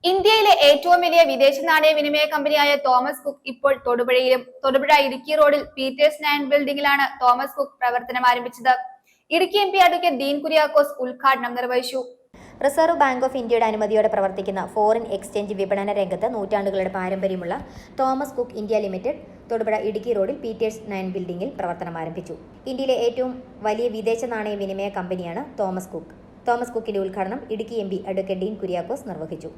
ഇന്ത്യയിലെ ഏറ്റവും വലിയ വിദേശ നാണയ വിനിമയ കമ്പനിയായ തോമസ് കുക്ക് ഇപ്പോൾ തൊടുപുഴയിലും തൊടുപുഴ ഇടുക്കി റോഡിൽ പീറ്റേഴ്സ് 9 ബിൽഡിംഗിലാണ് തോമസ് കുക്ക് പ്രവർത്തനം ആരംഭിച്ചത്. Idukki M P advocate Dean Kuriakose ഉദ്ഘാടനം നിർവഹിച്ചു. റിസർവ് ബാങ്ക് ഓഫ് ഇന്ത്യയുടെ അനുമതിയോടെ പ്രവർത്തിക്കുന്ന ഫോറിൻ എക്സ്ചേഞ്ച് വിപണന രംഗത്ത് നൂറ്റാണ്ടുകളുടെ പാരമ്പര്യമുള്ള Thomas cook India limited Thodupuzha Idukki റോഡിൽ പീറ്റേഴ്സ് 9 ബിൽഡിംഗിൽ പ്രവർത്തനം ആരംഭിച്ചു. ഇന്ത്യയിലെ ഏറ്റവും വലിയ വിദേശ നാണയ വിനിമയ കമ്പനിയാണ് തോമസ് കുക്ക്. തോമസ് കുക്കിന്റെ ഉദ്ഘാടനം Idukki M P advocate Dean Kuriakose നിർവഹിച്ചു.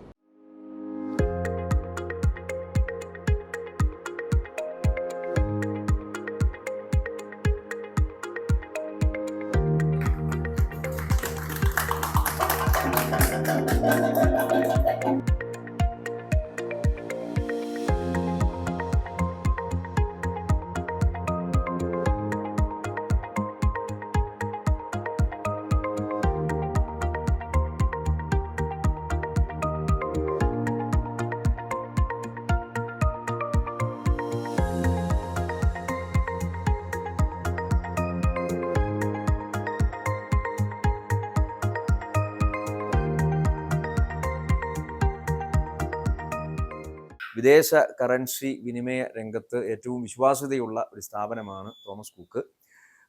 വിദേശ കറൻസി വിനിമയ രംഗത്ത് ഏറ്റവും വിശ്വാസ്യതയുള്ള ഒരു സ്ഥാപനമാണ് തോമസ് കുക്ക്.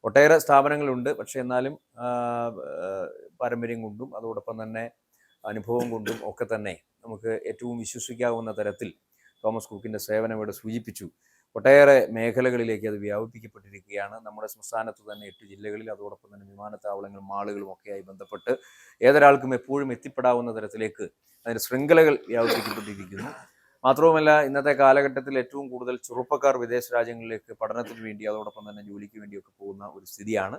ഒട്ടേറെ സ്ഥാപനങ്ങളുണ്ട്, പക്ഷേ എന്നാലും പാരമ്പര്യം കൊണ്ടും അതോടൊപ്പം തന്നെ അനുഭവം കൊണ്ടും ഒക്കെ തന്നെ നമുക്ക് ഏറ്റവും വിശ്വസിക്കാവുന്ന തരത്തിൽ തോമസ് കുക്കിൻ്റെ സേവനം ഇവിടെ സൂചിപ്പിച്ചു. ഒട്ടേറെ മേഖലകളിലേക്ക് അത് വ്യാപിപ്പിക്കപ്പെട്ടിരിക്കുകയാണ്. നമ്മുടെ സംസ്ഥാനത്ത് തന്നെ 8 ജില്ലകളിൽ അതോടൊപ്പം തന്നെ വിമാനത്താവളങ്ങളും മാളുകളും ഒക്കെയായി ബന്ധപ്പെട്ട് ഏതൊരാൾക്കും എപ്പോഴും എത്തിപ്പെടാവുന്ന തരത്തിലേക്ക് അതിൻ്റെ ശൃംഖലകൾ വ്യാപിപ്പിക്കപ്പെട്ടിരിക്കുന്നു. മാത്രവുമല്ല, ഇന്നത്തെ കാലഘട്ടത്തിൽ ഏറ്റവും കൂടുതൽ ചെറുപ്പക്കാർ വിദേശ രാജ്യങ്ങളിലേക്ക് പഠനത്തിന് വേണ്ടി അതോടൊപ്പം തന്നെ ജോലിക്ക് വേണ്ടിയൊക്കെ പോകുന്ന ഒരു സ്ഥിതിയാണ്.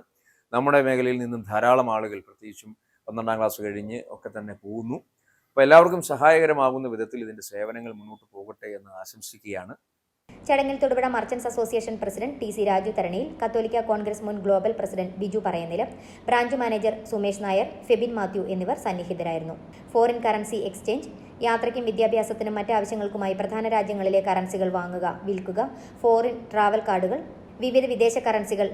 നമ്മുടെ മേഖലയിൽ നിന്നും ധാരാളം ആളുകൾ പ്രത്യേകിച്ചും 12ാം ക്ലാസ് കഴിഞ്ഞ് ഒക്കെ തന്നെ പോകുന്നു. അപ്പോൾ എല്ലാവർക്കും സഹായകരമാകുന്ന വിധത്തിൽ ഇതിൻ്റെ സേവനങ്ങൾ മുന്നോട്ട് പോകട്ടെ എന്ന് ആശംസിക്കുകയാണ്. ചടങ്ങിൽ Thodupuzha merchants association president T C Raju Tharaniyil, കത്തോലിക്ക കോൺഗ്രസ് മുൻ global president Biju Parayanilam, branch manager Sumesh Nair, Febin Mathew എന്നിവർ സന്നിഹിതരായിരുന്നു. ഫോറിൻ കറൻസി എക്സ്ചേഞ്ച്, യാത്രയ്ക്കും വിദ്യാഭ്യാസത്തിനും മറ്റ് ആവശ്യങ്ങൾക്കുമായി പ്രധാന രാജ്യങ്ങളിലെ കറൻസികൾ വാങ്ങുക, വിൽക്കുക, ഫോറിൻ ട്രാവൽ കാർഡുകൾ, വിവിധ വിദേശ കറൻസികൾ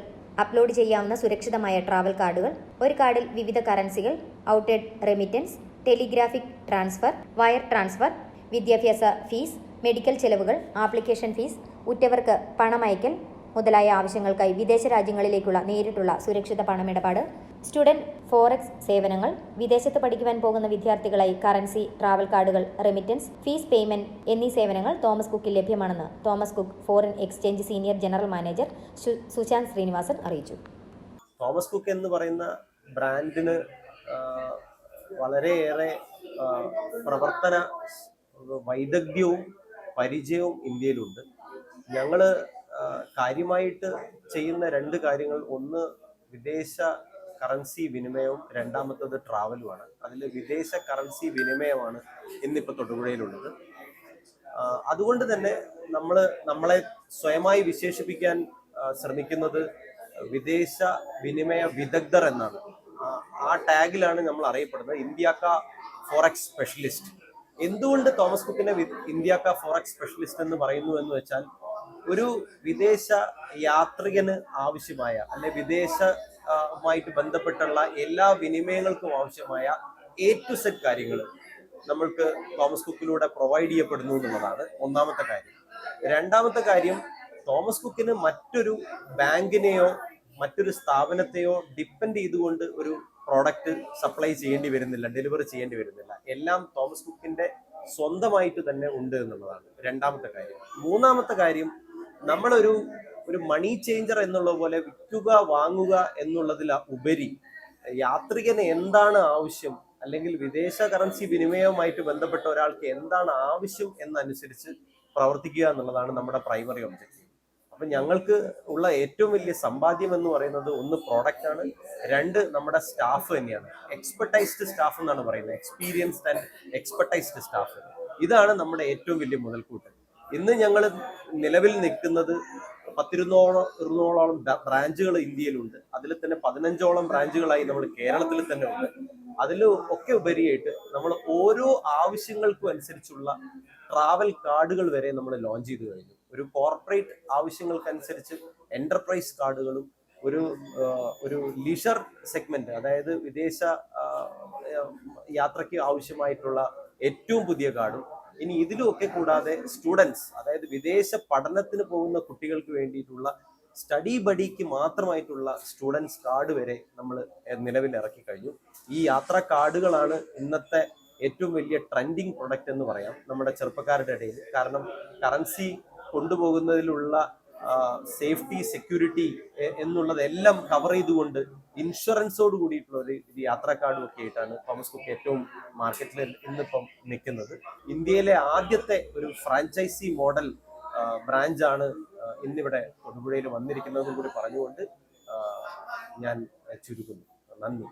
അപ്ലോഡ് ചെയ്യാവുന്ന സുരക്ഷിതമായ ട്രാവൽ കാർഡുകൾ, ഒരു കാർഡിൽ വിവിധ കറൻസികൾ, outward remittance, telegraphic transfer, wire transfer, വിദ്യാഭ്യാസ ഫീസ്, മെഡിക്കൽ ചെലവുകൾ, ആപ്ലിക്കേഷൻ ഫീസ്, ഉറ്റവർക്ക് പണമയക്കൽ മുതലായ ആവശ്യങ്ങൾക്കായി വിദേശ രാജ്യങ്ങളിലേക്കുള്ള നേരിട്ടുള്ള സുരക്ഷിത പണമിടപാട്, സ്റ്റുഡന്റ് ഫോറക്സ് സേവനങ്ങൾ, വിദേശത്ത് പഠിക്കുവാൻ പോകുന്ന വിദ്യാർത്ഥികളായി കറൻസി, ട്രാവൽ കാർഡുകൾ, റെമിറ്റൻസ്, ഫീസ് പേയ്മെന്റ് എന്നീ സേവനങ്ങൾ തോമസ് കുക്കിൽ ലഭ്യമാണെന്ന് Thomas Cook foreign exchange senior general manager Sushant Srinivasan അറിയിച്ചു. തോമസ് കുക്ക് എന്ന് പറയുന്ന ബ്രാൻഡിന് വളരെയേറെ പ്രവർത്തന വൈദഗ്ധ്യവും പരിചയവും ഇന്ത്യയിലുണ്ട്. ഞങ്ങൾ കാര്യമായിട്ട് ചെയ്യുന്ന 2 കാര്യങ്ങൾ, ഒന്ന് വിദേശ കറൻസി വിനിമയവും രണ്ടാമത്തത് ട്രാവലുമാണ്. അതിൽ വിദേശ കറൻസി വിനിമയമാണ് ഇന്നിപ്പോൾ തൊടുപുഴയിലുള്ളത്. അതുകൊണ്ട് തന്നെ നമ്മളെ സ്വയമായി വിശേഷിപ്പിക്കാൻ ശ്രമിക്കുന്നത് വിദേശ വിനിമയ വിദഗ്ധർ എന്നാണ്. ആ ടാഗിലാണ് നമ്മൾ അറിയപ്പെടുന്നത്, ഇന്ത്യക്ക ഫോറക്സ് സ്പെഷ്യലിസ്റ്റ്. എന്തുകൊണ്ട് തോമസ് കുക്കിനെ ഇന്ത്യക്ക ഫോറക്സ് സ്പെഷ്യലിസ്റ്റ് എന്ന് പറയുന്നു എന്ന് വെച്ചാൽ, ഒരു വിദേശ യാത്രികന് ആവശ്യമായ അല്ലെ വിദേശമായിട്ട് ബന്ധപ്പെട്ടുള്ള എല്ലാ വിനിമയങ്ങൾക്കും ആവശ്യമായ A to Z കാര്യങ്ങൾ നമ്മൾക്ക് തോമസ് കുക്കിലൂടെ പ്രൊവൈഡ് ചെയ്യപ്പെടുന്നു എന്നുള്ളതാണ് ഒന്നാമത്തെ കാര്യം. രണ്ടാമത്തെ കാര്യം, തോമസ് കുക്കിന് മറ്റൊരു ബാങ്കിനെയോ മറ്റൊരു സ്ഥാപനത്തെയോ ഡിപ്പെൻഡ് ചെയ്തുകൊണ്ട് ഒരു പ്രോഡക്റ്റ് സപ്ലൈ ചെയ്യേണ്ടി വരുന്നില്ല, ഡെലിവറി ചെയ്യേണ്ടി വരുന്നില്ല. എല്ലാം തോമസ് കുക്കിന്റെ സ്വന്തമായിട്ട് തന്നെ ഉണ്ട് എന്നുള്ളതാണ് രണ്ടാമത്തെ കാര്യം. മൂന്നാമത്തെ കാര്യം, നമ്മളൊരു മണി ചേഞ്ചർ എന്നുള്ള പോലെ വിൽക്കുക വാങ്ങുക എന്നുള്ളതിൽ ഉപരി യാത്രികന് എന്താണ് ആവശ്യം, അല്ലെങ്കിൽ വിദേശ കറൻസി വിനിമയവുമായിട്ട് ബന്ധപ്പെട്ട ഒരാൾക്ക് എന്താണ് ആവശ്യം എന്നനുസരിച്ച് പ്രവർത്തിക്കുക എന്നുള്ളതാണ് നമ്മുടെ പ്രൈമറി ഒബ്ജക്റ്റീവ്. അപ്പം ഞങ്ങൾക്ക് ഉള്ള ഏറ്റവും വലിയ സമ്പാദ്യം എന്ന് പറയുന്നത്, ഒന്ന് പ്രോഡക്റ്റ് ആണ്, 2 നമ്മുടെ സ്റ്റാഫ് തന്നെയാണ്. എക്സ്പെർട്ടൈസ്ഡ് സ്റ്റാഫ് എന്നാണ് പറയുന്നത്, എക്സ്പീരിയൻസ്ഡ് ആൻഡ് എക്സ്പെർട്ടൈസ്ഡ് സ്റ്റാഫ്. ഇതാണ് നമ്മുടെ ഏറ്റവും വലിയ മുതൽക്കൂട്ട്. ഇന്ന് ഞങ്ങൾ നിലവിൽ നിൽക്കുന്നത് 10-20ഓളം ബ്രാഞ്ചുകൾ ഇന്ത്യയിലുണ്ട്. അതിൽ തന്നെ 15ഓളം ബ്രാഞ്ചുകളായി നമ്മൾ കേരളത്തിൽ തന്നെ ഉണ്ട്. അതിൽ ഒക്കെ ഉപരിയായിട്ട് നമ്മൾ ഓരോ ആവശ്യങ്ങൾക്കും അനുസരിച്ചുള്ള ട്രാവൽ കാർഡുകൾ വരെ നമ്മൾ ലോഞ്ച് ചെയ്ത് കഴിഞ്ഞു. ഒരു കോർപ്പറേറ്റ് ആവശ്യങ്ങൾക്കനുസരിച്ച് എന്റർപ്രൈസ് കാർഡുകളും, ഒരു ലീഷർ സെഗ്മെന്റ്, അതായത് വിദേശ യാത്രയ്ക്ക് ആവശ്യമായിട്ടുള്ള ഏറ്റവും പുതിയ കാർഡും ഇനി ഇതിലുമൊക്കെ കൂടാതെ സ്റ്റുഡൻസ്, അതായത് വിദേശ പഠനത്തിന് പോകുന്ന കുട്ടികൾക്ക് വേണ്ടിയിട്ടുള്ള സ്റ്റഡി ബഡിക്ക് മാത്രമായിട്ടുള്ള സ്റ്റുഡൻസ് കാർഡ് വരെ നമ്മൾ നിലവിൽ ഇറക്കി കഴിഞ്ഞു. ഈ യാത്രാ കാർഡുകളാണ് ഇന്നത്തെ ഏറ്റവും വലിയ ട്രെൻഡിങ് പ്രൊഡക്റ്റ് എന്ന് പറയാം നമ്മുടെ ചെറുപ്പക്കാരുടെ ഇടയിൽ. കാരണം കറൻസി കൊണ്ടുപോകുന്നതിലുള്ള സേഫ്റ്റി, സെക്യൂരിറ്റി എന്നുള്ളതെല്ലാം കവർ ചെയ്തുകൊണ്ട് ഇൻഷുറൻസോട് കൂടിയിട്ടുള്ള ഒരു യാത്രാ കാർഡും ഒക്കെ ആയിട്ടാണ് തോമസ് കുക്ക് ഏറ്റവും മാർക്കറ്റിൽ ഇന്നിപ്പം നിൽക്കുന്നത്. ഇന്ത്യയിലെ ആദ്യത്തെ ഒരു ഫ്രാഞ്ചൈസി മോഡൽ ബ്രാഞ്ചാണ് ഇന്നിവിടെ തൊടുപുഴയിൽ വന്നിരിക്കുന്നതും കൂടി പറഞ്ഞുകൊണ്ട് ഞാൻ ചുരുക്കുന്നു. നന്ദി.